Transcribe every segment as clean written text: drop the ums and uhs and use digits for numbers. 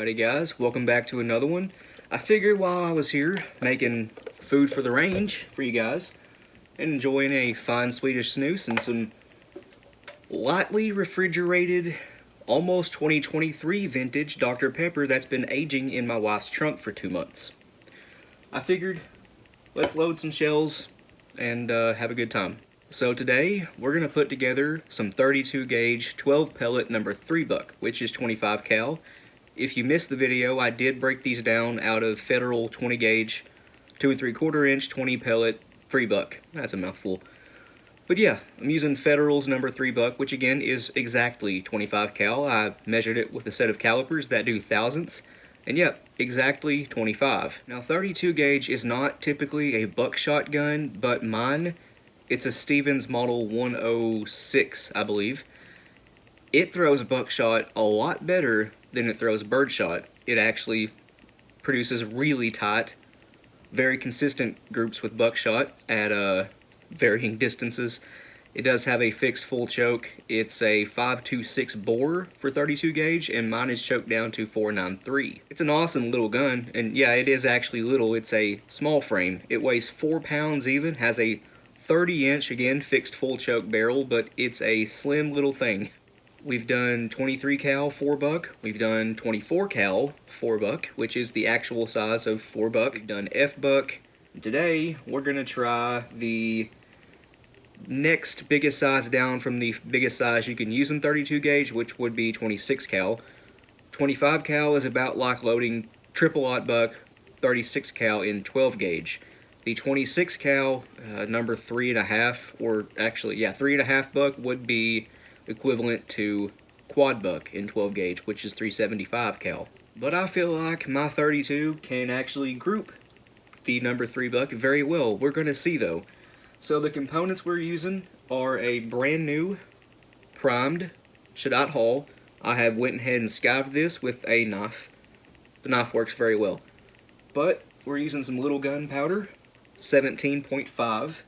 Alrighty guys, welcome back to another one. I figured while I was here making food for the range for you guys and enjoying a fine Swedish snooze and some lightly refrigerated, almost 2023 vintage Dr. Pepper that's been aging in my wife's trunk for 2 months. I figured, let's load some shells and have a good time. So today, we're going to put together some 32 gauge 12 pellet number 3 buck, which is 25 cal. If you missed the video, I did break these down out of Federal 20 gauge, 2 3/4 inch 20 pellet 3 buck. That's a mouthful. But yeah, I'm using Federal's number 3 buck, which again is exactly 25 cal. I measured it with a set of calipers that do thousandths, and yep, exactly 25. Now 32 gauge is not typically a buckshot gun, but mine, it's a Stevens Model 106, I believe. It throws buckshot a lot better than it throws birdshot. It actually produces really tight, very consistent groups with buckshot at varying distances. It does have a fixed full choke. It's a 5.26 bore for 32 gauge, and mine is choked down to 4.93. It's an awesome little gun, and yeah, it is actually little. It's a small frame. It weighs 4 pounds even, has a 30-inch, again, fixed full choke barrel, but it's a slim little thing. We've done 23 cal 4 buck. We've done 24 cal 4 buck, which is the actual size of 4 buck. We've done F buck. Today, we're going to try the next biggest size down from the biggest size you can use in 32 gauge, which would be 26 cal. 25 cal is about like loading triple-aught buck, 36 cal in 12 gauge. The 26 cal number 3.5, or actually, yeah, 3.5 buck would be equivalent to quad buck in 12 gauge, which is 375 cal. But I feel like my 32 can actually group the number 3 buck very well. We're going to see though. So the components we're using are a brand new primed Shadot Hall. I have went ahead and skived this with a knife. The knife works very well. But we're using some little gunpowder. 17.5.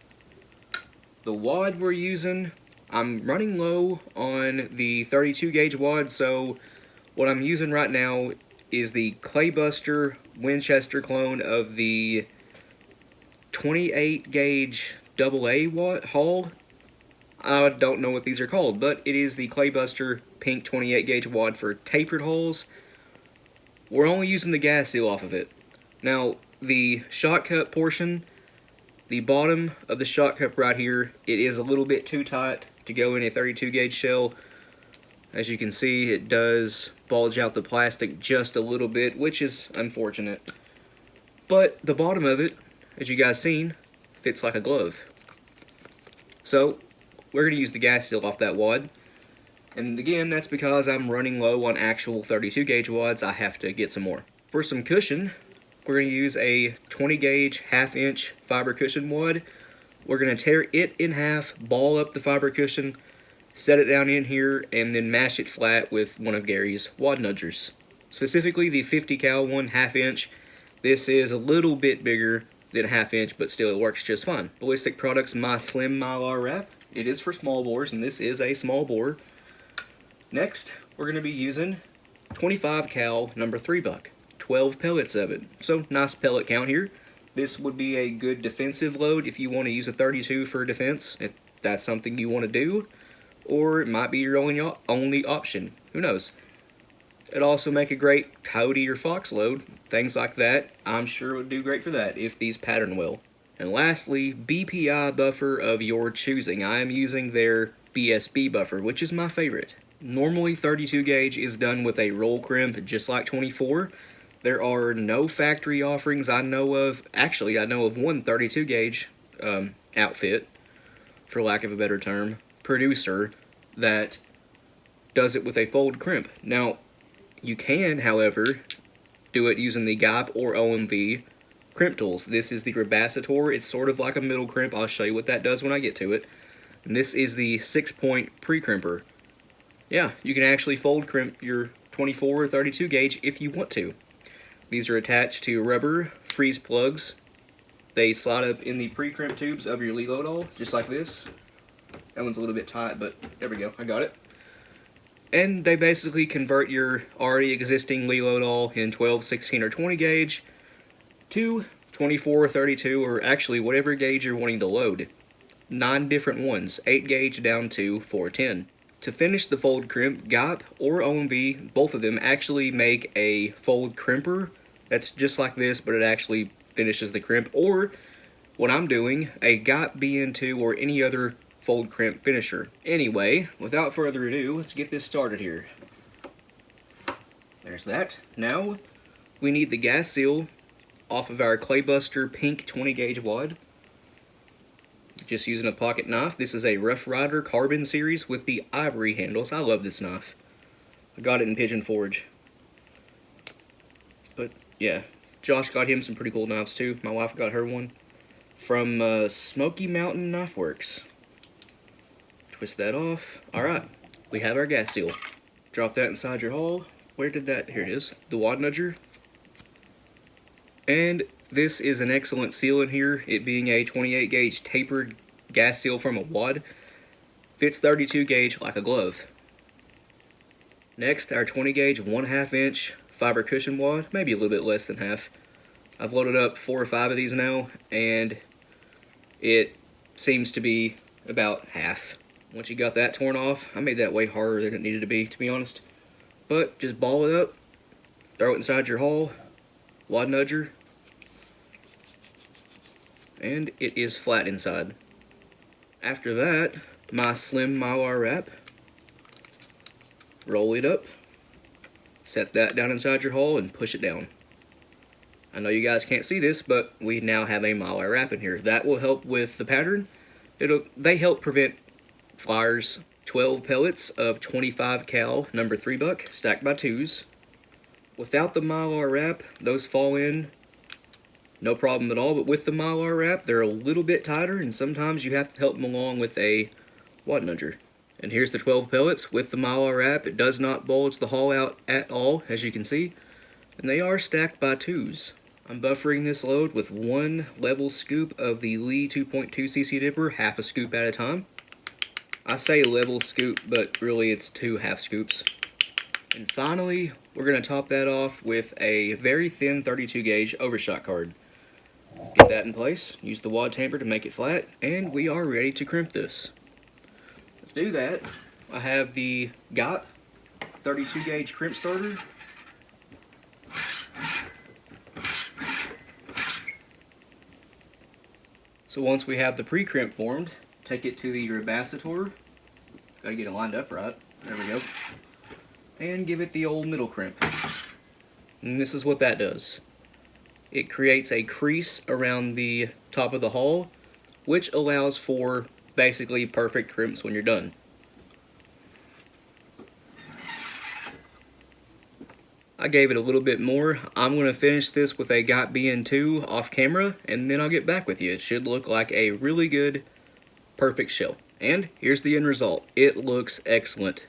The wad we're using, I'm running low on the 32 gauge wad, so what I'm using right now is the Claybuster Winchester clone of the 28 gauge AA wad. I don't know what these are called, but it is the Claybuster pink 28 gauge wad for tapered holes. We're only using the gas seal off of it. Now, the shot cut portion, the bottom of the shot cup right here, it is a little bit too tight to go in a 32 gauge shell. As you can see, it does bulge out the plastic just a little bit, which is unfortunate. But the bottom of it, as you guys seen, fits like a glove. So, we're going to use the gas seal off that wad. And again, that's because I'm running low on actual 32 gauge wads. I have to get some more. For some cushion, we're going to use a 20 gauge 1/2 inch fiber cushion wad. We're going to tear it in half, ball up the fiber cushion, set it down in here, and then mash it flat with one of Gary's wad nudgers. Specifically the 50 cal 1/2 inch. This is a little bit bigger than 1/2 inch, but still it works just fine. Ballistic Products My Slim Mylar Wrap. It is for small bores, and this is a small bore. Next, we're going to be using 25 cal number 3 buck. 12 pellets of it. So, nice pellet count here. This would be a good defensive load if you want to use a 32 for defense, if that's something you want to do. Or it might be your only option. Who knows? It'd also make a great coyote or fox load. Things like that, I'm sure would do great for that if these pattern well. And lastly, BPI buffer of your choosing. I am using their BSB buffer, which is my favorite. Normally 32 gauge is done with a roll crimp just like 24. There are no factory offerings I know of. Actually, I know of one 32 gauge outfit, for lack of a better term, producer, that does it with a fold crimp. Now, you can, however, do it using the GIPE or OMV crimp tools. This is the Rebacitor. It's sort of like a middle crimp. I'll show you what that does when I get to it. And this is the 6-point pre-crimper. Yeah, you can actually fold crimp your 24 or 32 gauge if you want to. These are attached to rubber freeze plugs. They slide up in the pre-crimp tubes of your reload all, just like this. That one's a little bit tight, but there we go, I got it. And they basically convert your already existing leload all in 12, 16, or 20 gauge to 24, 32, or actually whatever gauge you're wanting to load. 9 different ones, 8 gauge down to 410. To finish the fold crimp, GOP or OMV, both of them actually make a fold crimper that's just like this, but it actually finishes the crimp, or what I'm doing, a GOP BN2 or any other fold crimp finisher. Anyway, without further ado, let's get this started here. There's that. Now, we need the gas seal off of our Claybuster pink 20 gauge wad. Just using a pocket knife. This is a Rough Rider Carbon series with the ivory handles. I love this knife. I got it in Pigeon Forge. But yeah, Josh got him some pretty cool knives too. My wife got her one from Smoky Mountain Knife Works. Twist that off. Alright, we have our gas seal. Drop that inside your hull. Where did that? Here it is. The wad nudger. And this is an excellent seal in here, it being a 28 gauge tapered gas seal from a wad. Fits 32 gauge like a glove. Next, our 20 gauge 1/2 inch fiber cushion wad, maybe a little bit less than half. I've loaded up 4 or 5 of these now, and it seems to be about half. Once you got that torn off, I made that way harder than it needed to be honest. But just ball it up, throw it inside your hull, wad nudger, and it is flat inside. After that, my slim mylar wrap, roll it up, set that down inside your hull, and push it down. I know you guys can't see this, but we now have a mylar wrap in here. That will help with the pattern. They help prevent flyers. 12 pellets of 25 cal number 3 buck stacked by 2s. Without the mylar wrap, those fall in no problem at all, but with the mylar wrap, they're a little bit tighter, and sometimes you have to help them along with a wad nudger. And here's the 12 pellets with the mylar wrap. It does not bulge the hull out at all, as you can see, and they are stacked by 2s. I'm buffering this load with 1 level scoop of the Lee 2.2cc dipper, half a scoop at a time. I say level scoop, but really it's 2 half scoops. And finally, we're going to top that off with a very thin 32 gauge overshot card. Get that in place, use the wad tamper to make it flat, and we are ready to crimp this. To do that, I have the GOP 32 gauge crimp starter. So once we have the pre-crimp formed, take it to the rebassitor. Gotta get it lined up right. There we go. And give it the old middle crimp. And this is what that does. It creates a crease around the top of the hull, which allows for basically perfect crimps when you're done. I gave it a little bit more. I'm going to finish this with a GOP BN2 off camera, and then I'll get back with you. It should look like a really good, perfect shell. And here's the end result. It looks excellent.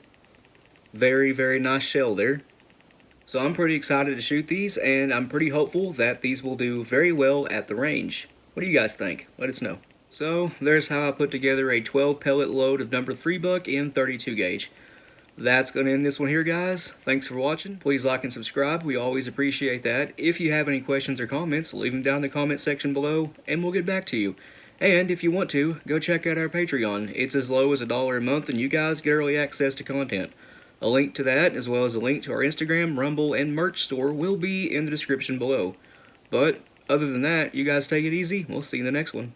Very, very nice shell there. So I'm pretty excited to shoot these, and I'm pretty hopeful that these will do very well at the range. What do you guys think? Let us know. So there's how I put together a 12 pellet load of number 3 buck in 32 gauge. That's going to end this one here, guys. Thanks for watching. Please like and subscribe. We always appreciate that. If you have any questions or comments, leave them down in the comment section below, and we'll get back to you. And if you want to, go check out our Patreon. It's as low as $1 a month, and you guys get early access to content. A link to that, as well as a link to our Instagram, Rumble, and merch store will be in the description below. But other than that, you guys take it easy. We'll see you in the next one.